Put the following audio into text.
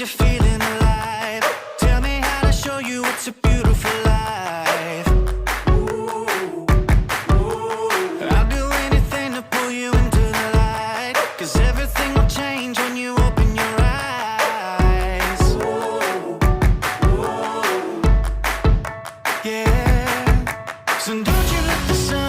you're feeling alive. Tell me how to show you it's a beautiful life. I'll do anything to pull you into the light, 'cause everything will change when you open your eyes. Yeah. So don't you let the sun